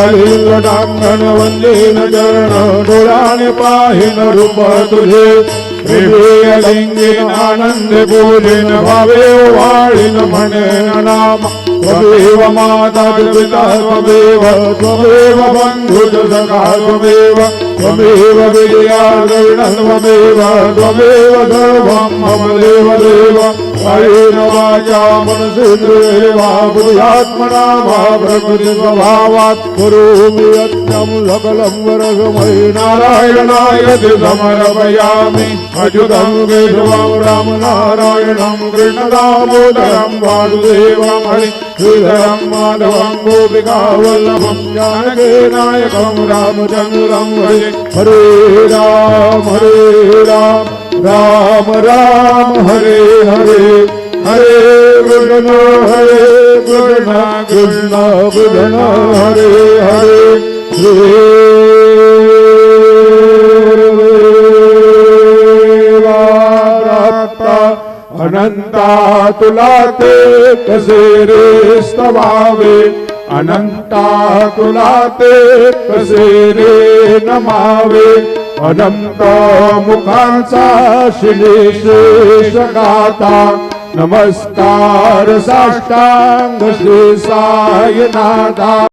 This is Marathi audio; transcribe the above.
ललितांगण वंदेन चरण डोळ्याने पाहिन रूप तुझे प्रेमीय लिंगीन आनंद पूजिन भावे वाळीन म्हणेन नाम त्वमेव माता पिता त्वमेव बंधुज सखा त्वमेव विद्या द्रविणं त्वमेव सर्वं मम देव देव कायेन वाचा मनसेन्द्रियेर्वा बुद्ध्यात्मना वा प्रकृतिस्वभावात् करोमि यत्नं सकलं वरदमयि नारायणाय समर्पयामि अच्युतं केशवं रामनारायणं कृष्णदामोदरं वासुदेवं हरिश्रीधरं माधवं गोपिकावल्लभं जानकीनायकं रामचन्द्रं हरे राम राम राम हरे हरे हरे कृष्ण कृष्ण कृष्ण हरे हरे अनंता तुला ते कसे रे स्तवावे अनंता तुला ते कसे रे नमावे अनंत मुखांचा शिलेशेष गाता नमस्कार साष्टांग श्री साईनाथा